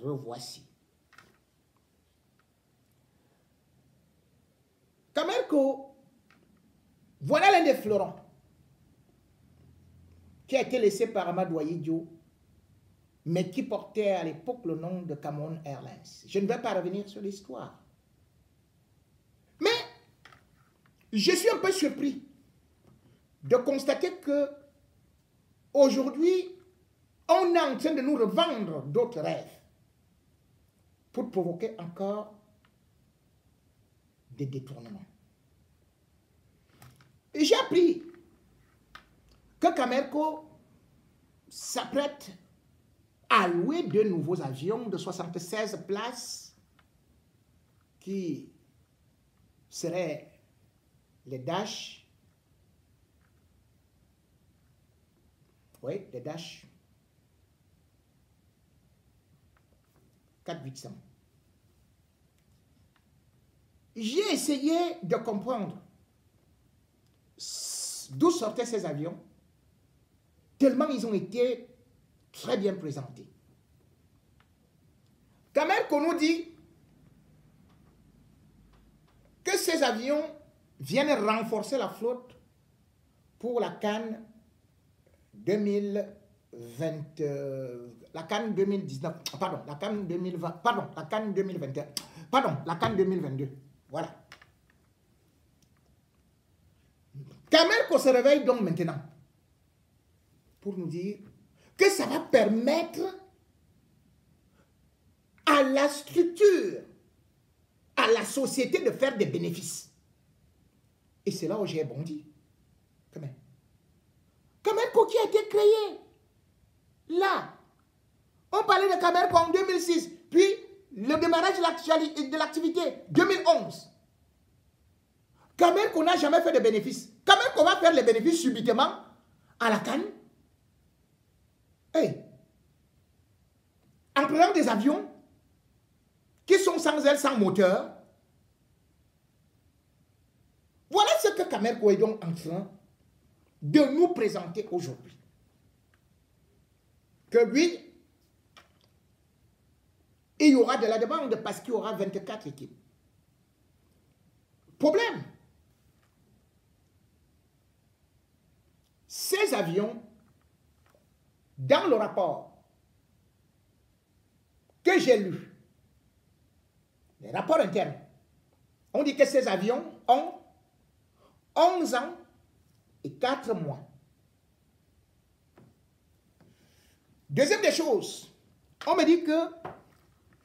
revoici. Camerco, voilà l'un des fleurons qui a été laissé par Amadou Ahidjo, mais qui portait à l'époque le nom de Cameroun Airlines. Je ne vais pas revenir sur l'histoire. Mais je suis un peu surpris de constater que aujourd'hui, on est en train de nous revendre d'autres rêves pour provoquer encore des détournements. Et j'ai appris que Camerco s'apprête à louer de nouveaux avions de 76 places qui seraient les Dash. Oui, les Dash 4800. J'ai essayé de comprendre d'où sortaient ces avions, tellement ils ont été très bien présentés. Camerco nous dit que ces avions viennent renforcer la flotte pour la CAN 2020, la CAN 2019, pardon, la CAN 2020, pardon, la CAN 2021, pardon, la CAN 2022. Voilà. Camerco se réveille donc maintenant pour nous dire que ça va permettre à la structure, à la société de faire des bénéfices. Et c'est là où j'ai bondi. Camerco qui a été créé. Là, on parlait de Camerco en 2006, puis le démarrage de l'activité 2011. Camerco n'a jamais fait de bénéfices. Camerco va faire les bénéfices subitement à la CAN. Hey. En prenant des avions qui sont sans ailes, sans moteur. Voilà ce que Camerco est donc en train de nous présenter aujourd'hui. Que oui, il y aura de la demande parce qu'il y aura 24 équipes. Problème. Ces avions, dans le rapport que j'ai lu, les rapports internes, on dit que ces avions ont 11 ans et 4 mois. Deuxième des choses, on me dit que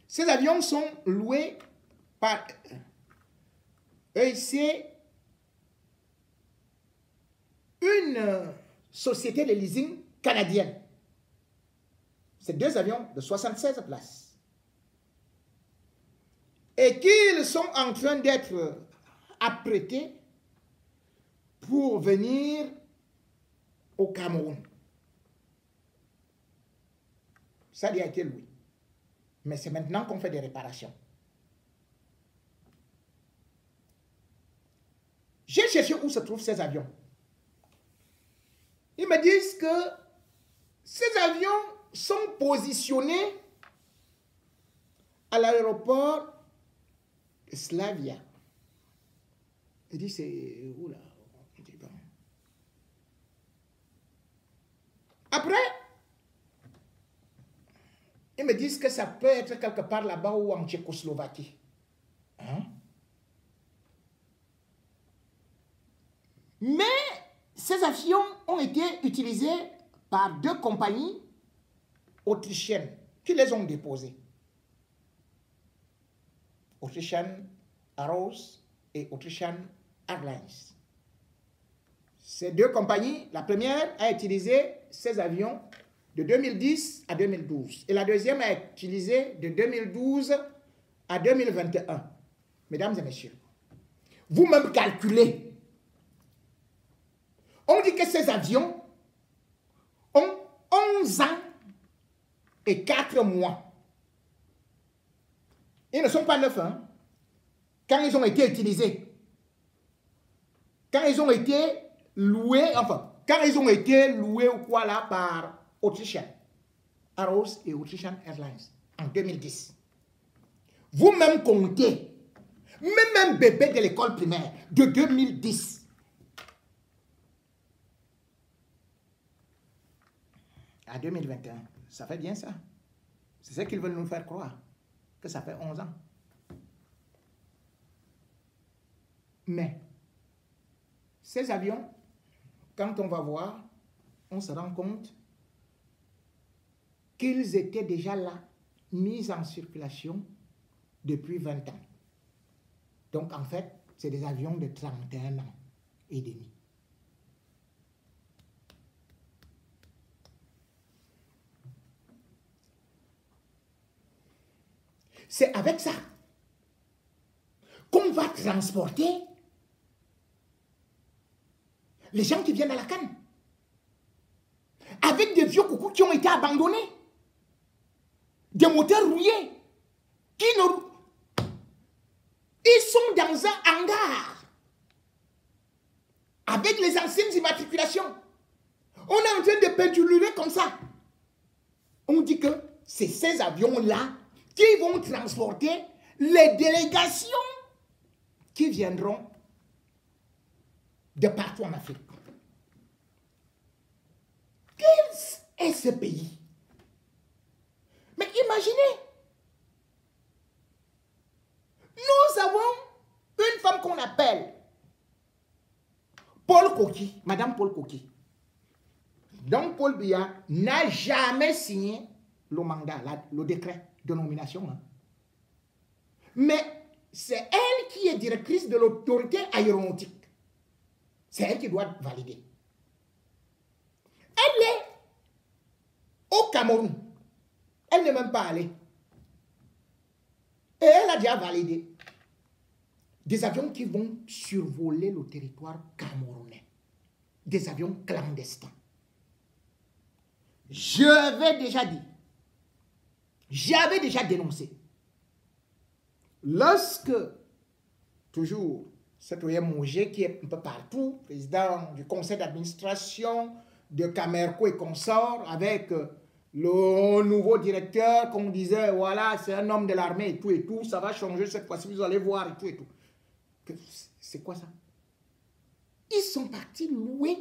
ces avions sont loués par EIC, une société de leasing canadienne. C'est 2 avions de 76 places. Et qu'ils sont en train d'être apprêtés pour venir au Cameroun. Ça a été loué. Mais c'est maintenant qu'on fait des réparations. J'ai cherché où se trouvent ces avions. Ils me disent que ces avions sont positionnés à l'aéroport de Slavia. Je dis, c'est où là? Après, ils me disent que ça peut être quelque part là-bas ou en Tchécoslovaquie. Hein? Mais ces avions ont été utilisés par 2 compagnies autrichiennes qui les ont déposés. Autrichian Aros et Autrichian Airlines. Ces 2 compagnies, la première a utilisé ces avions de 2010 à 2012. Et la deuxième a utilisé de 2012 à 2021. Mesdames et messieurs, vous-même calculez. On dit que ces avions ont 11 ans et 4 mois. Ils ne sont pas neufs, hein, quand ils ont été utilisés. Quand ils ont été loués, enfin, quand ils ont été loués ou quoi là par Autrichian Aros et Autrichian Airlines. en 2010. Vous-même comptez, même un bébé de l'école primaire de 2010. À 2021, ça fait bien ça. C'est ce qu'ils veulent nous faire croire, que ça fait 11 ans. Mais, ces avions, quand on va voir, on se rend compte qu'ils étaient déjà là, mis en circulation depuis 20 ans. Donc, en fait, c'est des avions de 31 ans et demi. C'est avec ça qu'on va transporter les gens qui viennent à la canne. Avec des vieux coucous qui ont été abandonnés. Des moteurs rouillés. Ils sont dans un hangar. Avec les anciennes immatriculations. On est en train de peinturer comme ça. On dit que c'est ces avions-là qui vont transporter les délégations qui viendront de partout en Afrique. Quel est ce pays? Mais imaginez, nous avons une femme qu'on appelle Paul Koki, Madame Paul Koki. Donc Paul Biya n'a jamais signé le mandat, le décret de nomination. Hein. Mais c'est elle qui est directrice de l'autorité aéronautique. C'est elle qui doit valider. Elle est au Cameroun. Elle n'est même pas allée. Et elle a déjà validé des avions qui vont survoler le territoire camerounais. Des avions clandestins. J'avais déjà dit, j'avais déjà dénoncé. Lorsque, toujours, cet Oyemongé qui est un peu partout, président du conseil d'administration de Camerco et consorts, avec le nouveau directeur, qu'on disait, voilà, c'est un homme de l'armée et tout, ça va changer cette fois-ci, vous allez voir et tout. C'est quoi ça? Ils sont partis louer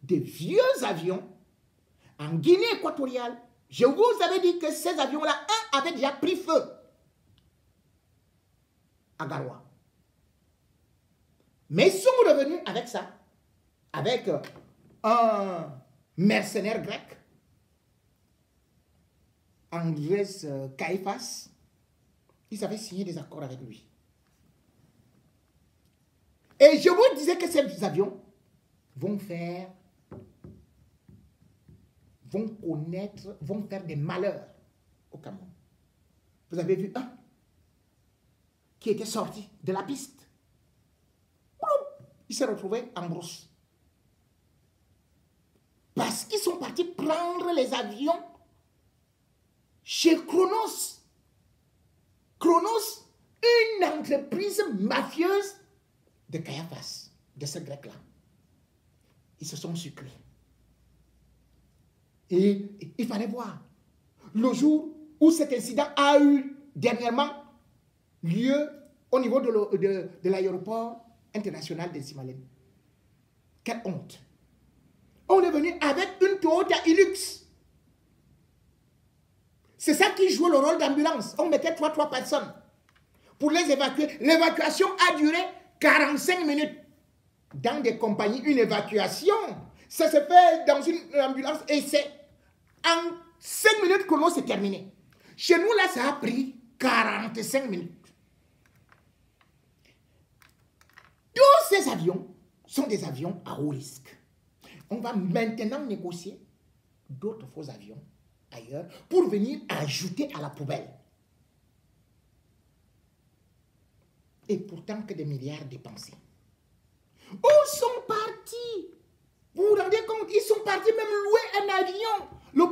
des vieux avions en Guinée équatoriale. Je vous avais dit que ces avions-là, un avait déjà pris feu à Garoua. Mais ils sont revenus avec ça, avec un mercenaire grec, Andrés Caïphas. Ils avaient signé des accords avec lui. Et je vous disais que ces avions vont faire, vont faire des malheurs au Cameroun. Vous avez vu un qui était sorti de la piste. Il s'est retrouvé en brousse. Parce qu'ils sont partis prendre les avions chez Chronos. Chronos, une entreprise mafieuse de Caïphas, de ce grec-là. Ils se sont sucrés. Et il fallait voir le jour où cet incident a eu dernièrement lieu au niveau de l'aéroport international de Simalène. Quelle honte! On est venu avec une Toyota Hilux. C'est ça qui jouait le rôle d'ambulance. On mettait 3 personnes pour les évacuer. L'évacuation a duré 45 minutes. Dans des compagnies, une évacuation, ça se fait dans une ambulance et c'est en 5 minutes que l'on s'est terminé. Chez nous, là, ça a pris 45 minutes. Tous ces avions sont des avions à haut risque. On va maintenant négocier d'autres faux avions ailleurs pour venir ajouter à la poubelle. Et pourtant que des milliards dépensés. Où sont partis? Vous vous rendez compte? Ils sont partis même louer un avion. Le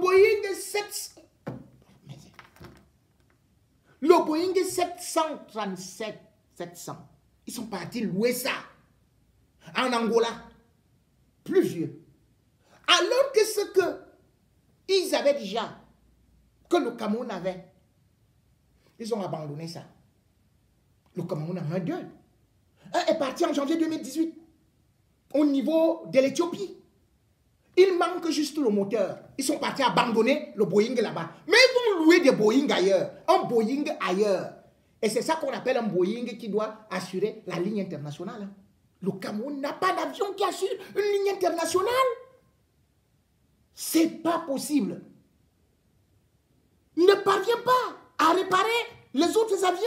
Boeing 737-700. Ils sont partis louer ça. En Angola. Plus vieux. Alors que ce que ils avaient déjà, que le Cameroun avait, Ils ont abandonné ça. Le Cameroun en a deux. Un est parti en janvier 2018 au niveau de l'Éthiopie. Il manque juste le moteur. Ils sont partis abandonner le Boeing là-bas. Mais ils vont louer des Boeing ailleurs. Un Boeing ailleurs. Et c'est ça qu'on appelle un Boeing qui doit assurer la ligne internationale. Le Cameroun n'a pas d'avion qui assure une ligne internationale. C'est pas possible. Ne parvient pas à réparer les autres avions.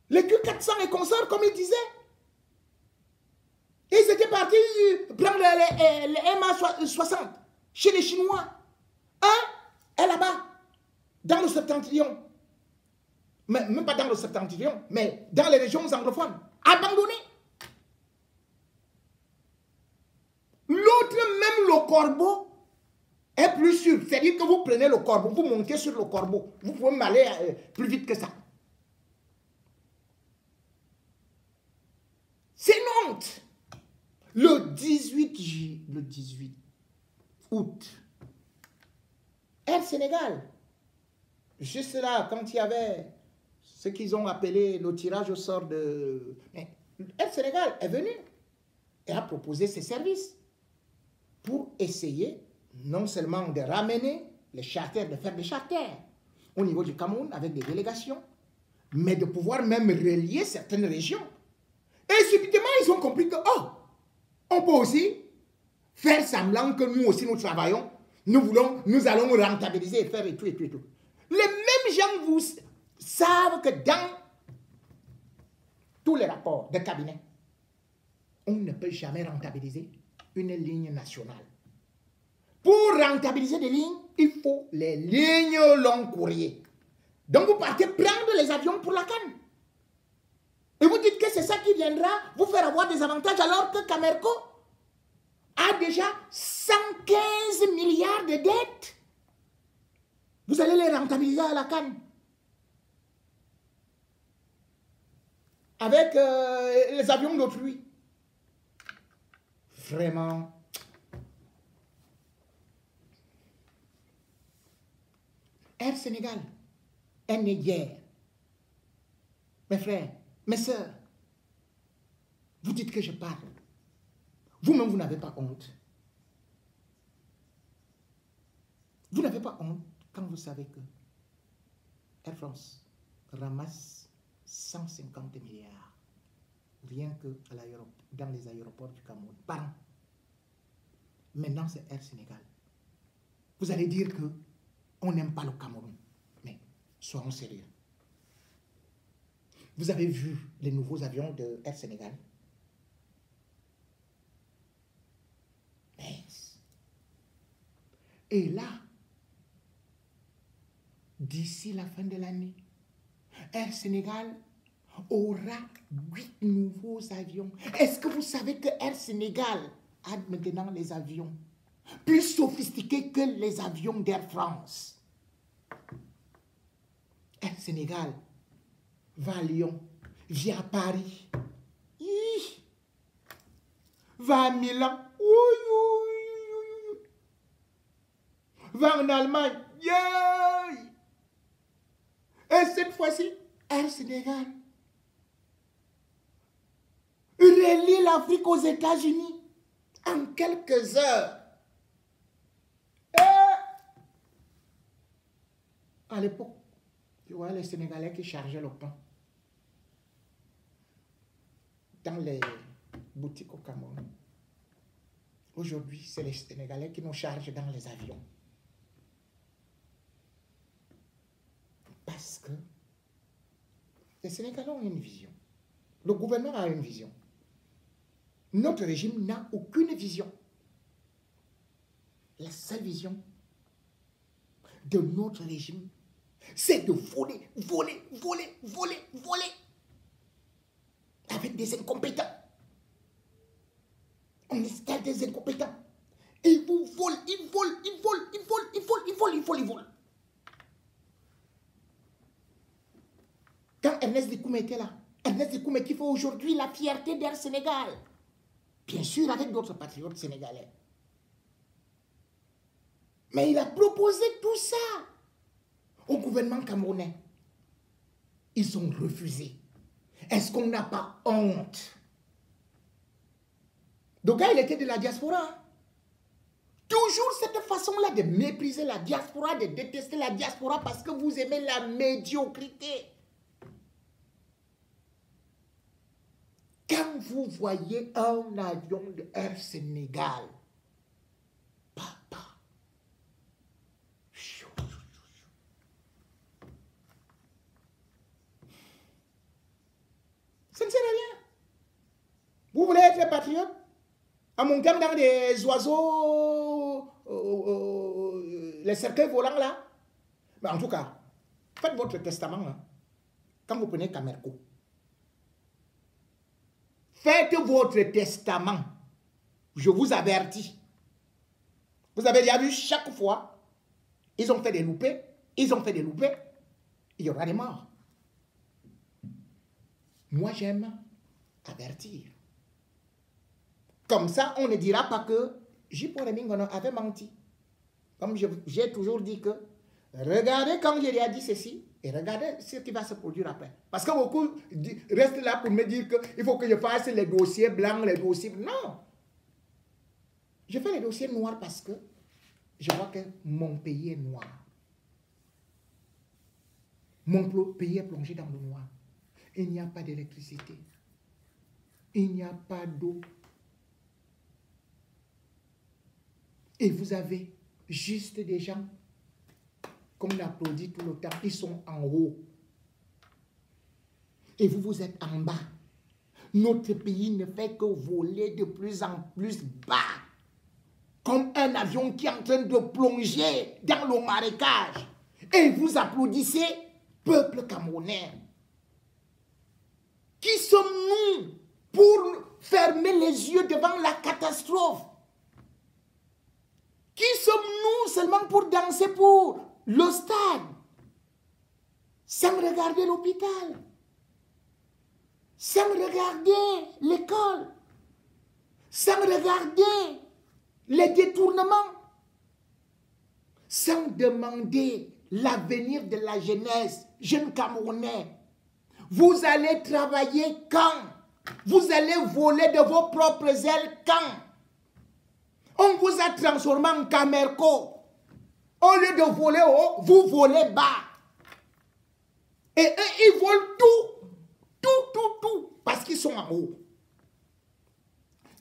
Les Q400 et consorts, comme il disait. Ils étaient partis prendre les MA60 chez les Chinois. Un est là-bas, dans le septentrion. Mais, même pas dans le septentrion, mais dans les régions anglophones. Abandonné. L'autre, même le corbeau, est plus sûr. C'est-à-dire que vous prenez le corbeau, vous montez sur le corbeau. Vous pouvez même aller plus vite que ça. C'est une honte. Le 18 août, Air Sénégal, juste là, quand il y avait ce qu'ils ont appelé le tirage au sort de... Mais Air Sénégal est venu et a proposé ses services pour essayer non seulement de ramener les charters, de faire des charters au niveau du Cameroun avec des délégations, mais de pouvoir même relier certaines régions. Et subitement, ils ont compris que, oh, on peut aussi faire semblant que nous aussi nous travaillons, nous allons rentabiliser et faire et tout et tout et tout. Les mêmes gens vous savent que dans tous les rapports de cabinet, on ne peut jamais rentabiliser une ligne nationale. Pour rentabiliser des lignes, il faut les lignes long courrier. Donc vous partez prendre les avions pour la canne. Et vous dites que c'est ça qui viendra vous faire avoir des avantages alors que Camerco a déjà 115 milliards de dettes. Vous allez les rentabiliser à la canne. Avec les avions d'autrui. Vraiment. Air Sénégal est né hier. Mes frères, mes sœurs, vous dites que je parle. Vous-même, vous n'avez pas honte. Vous n'avez pas honte quand vous savez que Air France ramasse 150 milliards rien que dans les aéroports du Cameroun par an. Maintenant, c'est Air Sénégal. Vous allez dire que on n'aime pas le Cameroun. Mais soyons sérieux. Vous avez vu les nouveaux avions de Air Sénégal? Et là, d'ici la fin de l'année, Air Sénégal aura 8 nouveaux avions. Est-ce que vous savez que Air Sénégal a maintenant les avions plus sophistiqués que les avions d'Air France? Air Sénégal va à Lyon, vient à Paris, va à Milan, va en Allemagne, et cette fois-ci, Air Sénégal relie l'Afrique aux États-Unis en quelques heures. À l'époque, tu vois les Sénégalais qui chargeaient le pain dans les boutiques au Cameroun. Aujourd'hui, c'est les Sénégalais qui nous chargent dans les avions. Parce que les Sénégalais ont une vision. Le gouvernement a une vision. Notre régime n'a aucune vision. La seule vision de notre régime, c'est de voler, voler, voler, voler, voler. Avec des incompétents. On installe des incompétents. Ils vous volent, ils volent, ils volent, ils volent, ils volent, ils volent, ils volent, ils volent. Quand Ernest Dikoumé était là, Ernest Dikoumé qui fait aujourd'hui la fierté d'Air Sénégal, bien sûr avec d'autres patriotes sénégalais. Mais il a proposé tout ça au gouvernement. gouvernement camerounais, ils ont refusé. Est-ce qu'on n'a pas honte? Donc, il était de la diaspora. Toujours cette façon-là de mépriser la diaspora, de détester la diaspora parce que vous aimez la médiocrité. Quand vous voyez un avion de Air Sénégal, papa, ça ne sert à rien. Vous voulez être patriote? En montant dans des oiseaux, les cercueils volants là. Mais en tout cas, faites votre testament hein, quand vous prenez Camerco. Faites votre testament. Je vous avertis. Vous avez déjà vu chaque fois, ils ont fait des loupés, il y aura des morts. Moi, j'aime avertir. Comme ça, on ne dira pas que J.P. Remingono avait menti. Comme j'ai toujours dit que, regardez quand je lui ai dit ceci, et regardez ce qui va se produire après. Parce que beaucoup restent là pour me dire qu'il faut que je fasse les dossiers blancs, les dossiers... Non! Je fais les dossiers noirs parce que je vois que mon pays est noir. Mon pays est plongé dans le noir. Il n'y a pas d'électricité. Il n'y a pas d'eau. Et vous avez juste des gens, comme on applaudit tout le temps, ils sont en haut. Et vous, vous êtes en bas. Notre pays ne fait que voler de plus en plus bas. Comme un avion qui est en train de plonger dans le marécage. Et vous applaudissez, peuple camerounais. Qui sommes-nous pour fermer les yeux devant la catastrophe? Qui sommes-nous seulement pour danser pour le stade, sans regarder l'hôpital, sans regarder l'école, sans regarder les détournements, sans demander l'avenir de la jeunesse, jeunes Camerounais? Vous allez travailler quand? Vous allez voler de vos propres ailes quand? On vous a transformé en Camerco. Au lieu de voler haut, vous volez bas. Et eux, ils volent tout, parce qu'ils sont en haut.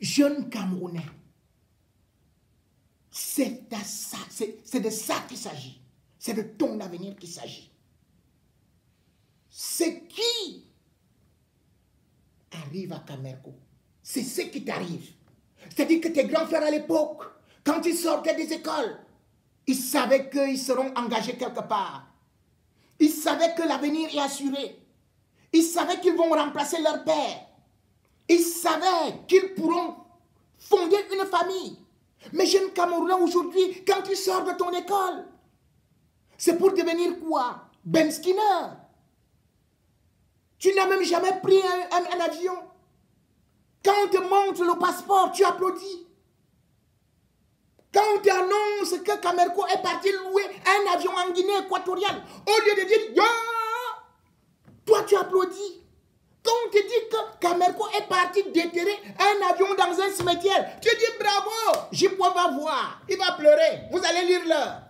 Jeunes Camerounais, c'est de ça qu'il s'agit. C'est de ton avenir qu'il s'agit. C'est qui arrive à Camerco. C'est ce qui t'arrive. C'est-à-dire que tes grands frères à l'époque, quand ils sortaient des écoles, ils savaient qu'ils seront engagés quelque part. Ils savaient que l'avenir est assuré. Ils savaient qu'ils vont remplacer leur père. Ils savaient qu'ils pourront fonder une famille. Mais jeunes Camerounais aujourd'hui, quand tu sors de ton école, c'est pour devenir quoi? Ben Skinner. Tu n'as même jamais pris un avion. Quand on te montre le passeport, tu applaudis. Quand on t'annonce que Camerco est parti louer un avion en Guinée équatoriale, au lieu de dire « yeah », toi tu applaudis. Quand on te dit que Camerco est parti déterrer un avion dans un cimetière, tu dis « bravo, J.P. va voir, il va pleurer, vous allez lire l'heure ».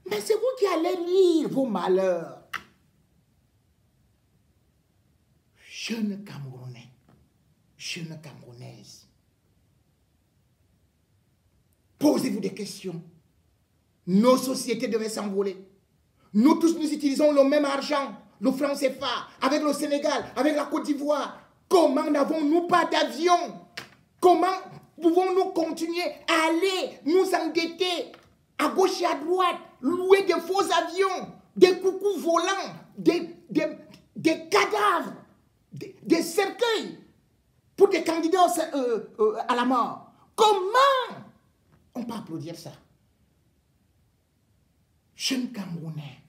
Mais c'est vous qui allez lire vos malheurs. Jeunes Camerounais, jeunes Camerounaises, posez-vous des questions. Nos sociétés devaient s'envoler. Nous tous, nous utilisons le même argent, le franc CFA, avec le Sénégal, avec la Côte d'Ivoire. Comment n'avons-nous pas d'avion? Comment pouvons-nous continuer à aller nous endetter à gauche et à droite, louer des faux avions, des coucous volants, des cadavres, des cercueils pour des candidats à la mort? Comment on peut applaudir ça? Jeune Camerounais,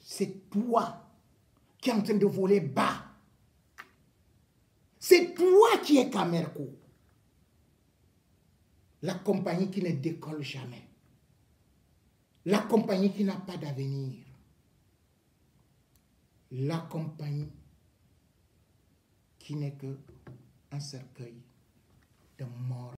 c'est toi qui es en train de voler bas. C'est toi qui es Camerco. La compagnie qui ne décolle jamais. La compagnie qui n'a pas d'avenir. La compagnie qui n'est qu'un cercueil de mort.